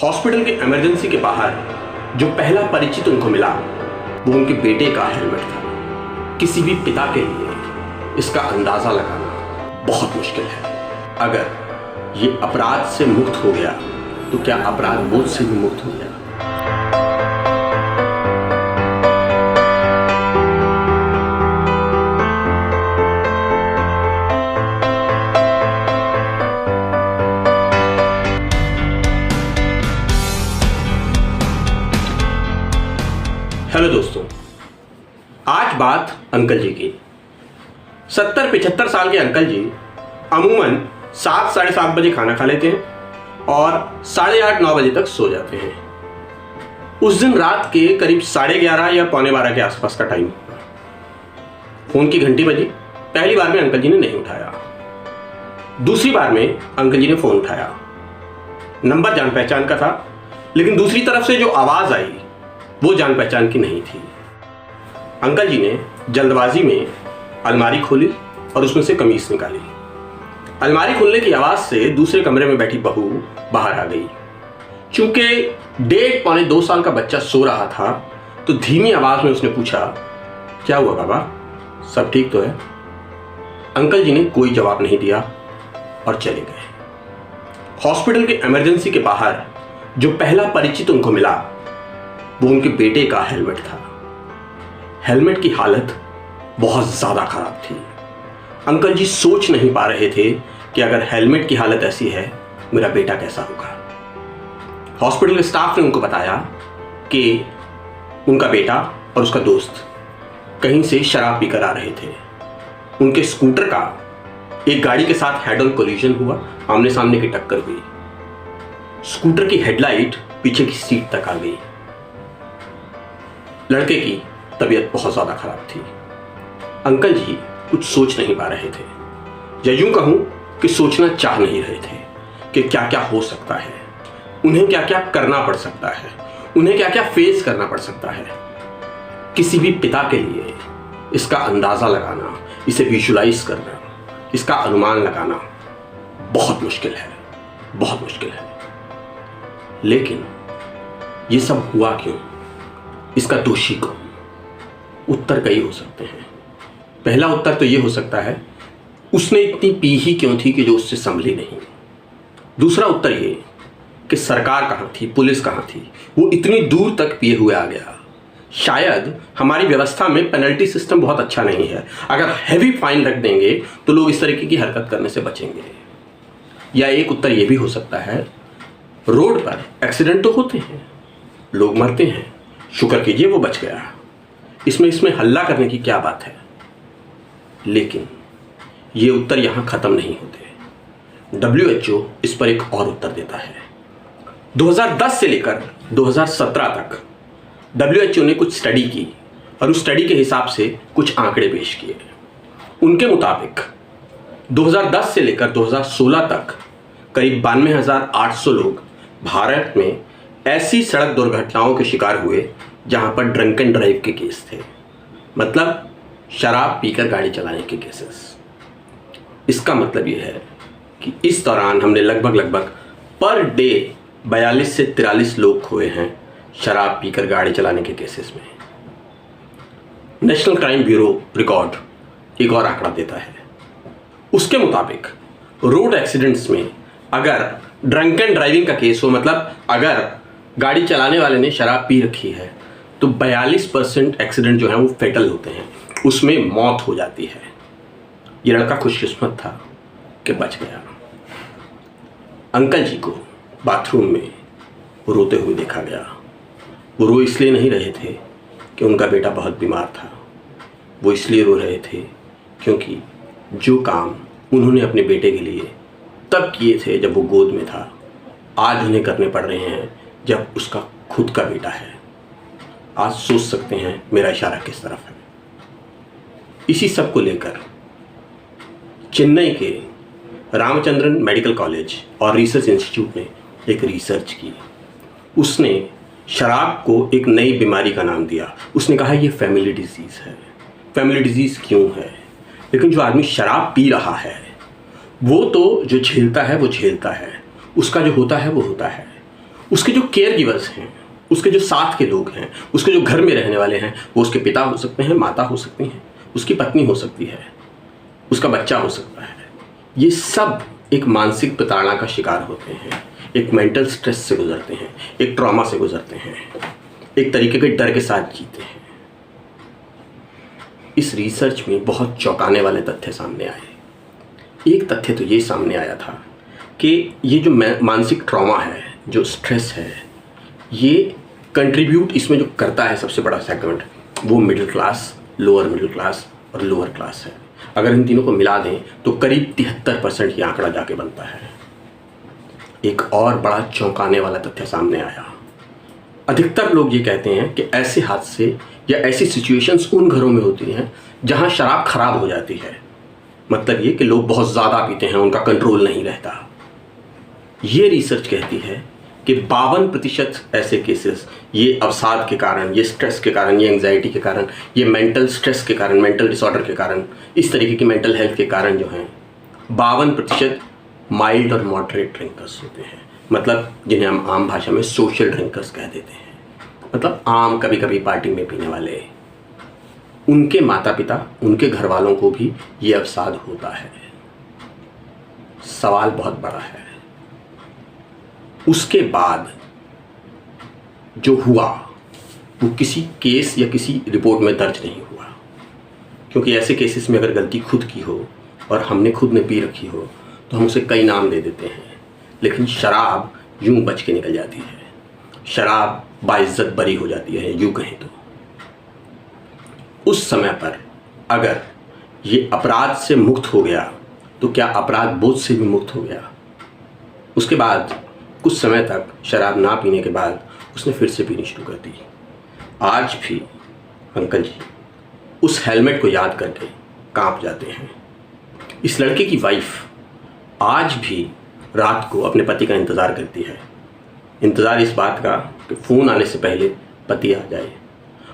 Hospital के emergency के बाहर जो पहला परिचित उनको मिला वो उनके बेटे का हेलमेट था। किसी भी पिता के लिए इसका अंदाजा लगाना बहुत मुश्किल है। अगर ये अपराध से मुक्त हो गया तो क्या अपराध बोझ से भी मुक्त हो गया? हेलो दोस्तों, आज बात अंकल जी की। 70-75 साल के अंकल जी अमूमन 7 साढ़े 7 बजे खाना खा लेते हैं और 8:30-9 बजे तक सो जाते हैं। उस दिन रात के करीब 11:30 या 11:45 के आसपास का टाइम। फोन की घंटी बजी। पहली बार में अंकल जी ने नहीं उठाया। दूसरी बार में अंकल जी ने फोन उठाया। नंबर जान पहचान का था, लेकिन दूसरी तरफ से जो आवाज आई वो जान पहचान की नहीं थी। अंकल जी ने जल्दबाजी में अलमारी खोली और उसमें से कमीज निकाली। अलमारी खुलने की आवाज से दूसरे कमरे में बैठी बहू बाहर आ गई। चूंकि 1.5-2 साल का बच्चा सो रहा था तो धीमी आवाज में उसने पूछा, क्या हुआ बाबा, सब ठीक तो है? अंकल जी ने कोई जवाब नहीं दिया और चले गए। हॉस्पिटल के इमरजेंसी के बाहर जो पहला परिचित उनको मिला वो उनके बेटे का हेलमेट था। हेलमेट की हालत बहुत ज्यादा खराब थी। अंकल जी सोच नहीं पा रहे थे कि अगर हेलमेट की हालत ऐसी है मेरा बेटा कैसा होगा। हॉस्पिटल स्टाफ ने उनको बताया कि उनका बेटा और उसका दोस्त कहीं से शराब पीकर आ रहे थे। उनके स्कूटर का एक गाड़ी के साथ हेड ऑन कोलिजन हुआ, आमने सामने की टक्कर हुई। स्कूटर की हेडलाइट पीछे की सीट तक आ गई। लड़के की तबीयत बहुत ज्यादा खराब थी। अंकल जी कुछ सोच नहीं पा रहे थे, या यूं कहूं कि सोचना चाह नहीं रहे थे कि क्या क्या हो सकता है, उन्हें क्या क्या करना पड़ सकता है, उन्हें क्या क्या फेस करना पड़ सकता है। किसी भी पिता के लिए इसका अंदाजा लगाना, इसे विजुलाइज करना, इसका अनुमान लगाना बहुत मुश्किल है, बहुत मुश्किल है। लेकिन ये सब हुआ क्यों? इसका दोषी कौन? उत्तर कई हो सकते हैं। पहला उत्तर तो ये हो सकता है, उसने इतनी पी ही क्यों थी कि जो उससे संभली नहीं। दूसरा उत्तर ये कि सरकार कहां थी, पुलिस कहां थी, वो इतनी दूर तक पिए हुए आ गया। शायद हमारी व्यवस्था में पेनल्टी सिस्टम बहुत अच्छा नहीं है। अगर हैवी फाइन रख देंगे तो लोग इस तरीके की हरकत करने से बचेंगे। या एक उत्तर ये भी हो सकता है, रोड पर एक्सीडेंट तो होते हैं, लोग मरते हैं, शुक्र कीजिए वो बच गया, इसमें हल्ला करने की क्या बात है। लेकिन ये उत्तर यहां खत्म नहीं होते। WHO इस पर एक और उत्तर देता है। 2010 से लेकर 2017 तक WHO ने कुछ स्टडी की और उस स्टडी के हिसाब से कुछ आंकड़े पेश किए। उनके मुताबिक 2010 से लेकर 2016 तक करीब 92,800 लोग भारत में ऐसी सड़क दुर्घटनाओं के शिकार हुए जहां पर ड्रंक एंड ड्राइव के केस थे, मतलब शराब पीकर गाड़ी चलाने के केसेस। इसका मतलब यह है कि इस दौरान हमने लगभग पर डे 42 से 43 लोग खोए हैं शराब पीकर गाड़ी चलाने के केसेस में। नेशनल क्राइम ब्यूरो रिकॉर्ड एक और आंकड़ा देता है। उसके मुताबिक रोड एक्सीडेंट्स में अगर ड्रंक एंड ड्राइविंग का केस हो, मतलब अगर गाड़ी चलाने वाले ने शराब पी रखी है, तो 42% एक्सीडेंट जो है वो फेटल होते हैं, उसमें मौत हो जाती है। ये लड़का खुशकिस्मत था कि बच गया। अंकल जी को बाथरूम में रोते हुए देखा गया। वो रो इसलिए नहीं रहे थे कि उनका बेटा बहुत बीमार था, वो इसलिए रो रहे थे क्योंकि जो काम उन्होंने अपने बेटे के लिए तब किए थे जब वो गोद में था, आज उन्हें करने पड़ रहे हैं जब उसका खुद का बेटा है। आज सोच सकते हैं मेरा इशारा किस तरफ है। इसी सब को लेकर चेन्नई के रामचंद्रन मेडिकल कॉलेज और रिसर्च इंस्टीट्यूट ने एक रिसर्च की। उसने शराब को एक नई बीमारी का नाम दिया। उसने कहा ये फैमिली डिजीज है। फैमिली डिजीज क्यों है? लेकिन जो आदमी शराब पी रहा है वो तो जो झेलता है वो झेलता है, उसका जो होता है वो होता है। उसके जो केयर गिवर्स हैं, उसके जो साथ के लोग हैं, उसके जो घर में रहने वाले हैं, वो उसके पिता हो सकते हैं, माता हो सकती हैं, उसकी पत्नी हो सकती है, उसका बच्चा हो सकता है। ये सब एक मानसिक प्रताड़ना का शिकार होते हैं, एक मेंटल स्ट्रेस से गुजरते हैं, एक ट्रॉमा से गुजरते हैं, एक तरीके के डर के साथ जीते हैं। इस रिसर्च में बहुत चौंकाने वाले तथ्य सामने आए। एक तथ्य तो ये सामने आया था कि ये जो मानसिक ट्रॉमा है, जो स्ट्रेस है, ये कंट्रीब्यूट इसमें जो करता है सबसे बड़ा सेगमेंट, वो middle class, lower middle class और लोअर क्लास है। अगर इन तीनों को मिला दें तो करीब 73% ये आंकड़ा जाके बनता है। एक और बड़ा चौंकाने वाला तथ्य सामने आया। अधिकतर लोग ये कहते हैं कि ऐसे हादसे या ऐसी सिचुएशंस उन घरों में होती हैं जहां शराब खराब हो जाती है। मतलब ये कि लोग बहुत ज़्यादा पीते हैं, उनका कंट्रोल नहीं रहता। ये रिसर्च कहती है कि 52% ऐसे केसेस ये अवसाद के कारण, ये स्ट्रेस के कारण, ये एंग्जाइटी के कारण, ये मेंटल स्ट्रेस के कारण, मेंटल डिसऑर्डर के कारण, इस तरीके की मेंटल हेल्थ के कारण जो हैं 52% माइल्ड और मॉडरेट ड्रिंकर्स होते हैं। मतलब जिन्हें हम आम भाषा में सोशल ड्रिंकर्स कह देते हैं, मतलब आम कभी कभी पार्टी में पीने वाले। उनके माता पिता, उनके घर वालों को भी ये अवसाद होता है। सवाल बहुत बड़ा है, उसके बाद जो हुआ वो किसी केस या किसी रिपोर्ट में दर्ज नहीं हुआ, क्योंकि ऐसे केसेस में अगर गलती खुद की हो और हमने खुद ने पी रखी हो तो हम उसे कई नाम दे देते हैं, लेकिन शराब यूं बच के निकल जाती है। शराब बाइज्जत बरी हो जाती है, यूं कहें तो। उस समय पर अगर ये अपराध से मुक्त हो गया तो क्या अपराध बोझ से भी मुक्त हो गया? उसके बाद कुछ समय तक शराब ना पीने के बाद उसने फिर से पीनी शुरू कर दी। आज भी अंकल जी उस हेलमेट को याद करके कांप जाते हैं। इस लड़के की वाइफ आज भी रात को अपने पति का इंतज़ार करती है। इंतज़ार इस बात का कि फ़ोन आने से पहले पति आ जाए,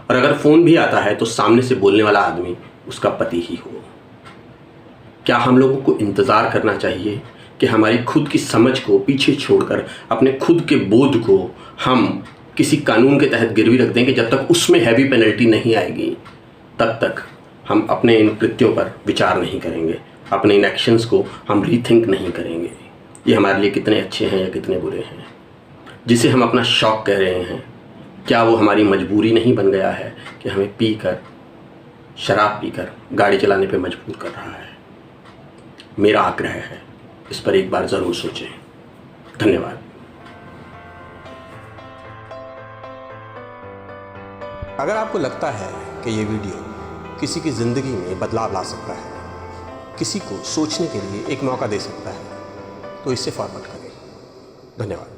और अगर फ़ोन भी आता है तो सामने से बोलने वाला आदमी उसका पति ही हो। क्या हम लोगों को इंतज़ार करना चाहिए कि हमारी खुद की समझ को पीछे छोड़कर अपने खुद के बोध को हम किसी कानून के तहत गिरवी रख दें कि जब तक उसमें हैवी पेनल्टी नहीं आएगी तब तक हम अपने इन कृत्यों पर विचार नहीं करेंगे, अपने इन एक्शंस को हम रीथिंक नहीं करेंगे। ये हमारे लिए कितने अच्छे हैं या कितने बुरे हैं। जिसे हम अपना शौक़ कह रहे हैं, क्या वो हमारी मजबूरी नहीं बन गया है कि हमें पीकर, शराब पीकर गाड़ी चलाने पे मजबूर कर रहा है? मेरा आग्रह है इस पर एक बार ज़रूर सोचें। धन्यवाद। अगर आपको लगता है कि ये वीडियो किसी की ज़िंदगी में बदलाव ला सकता है, किसी को सोचने के लिए एक मौका दे सकता है, तो इसे फॉरवर्ड करें। धन्यवाद।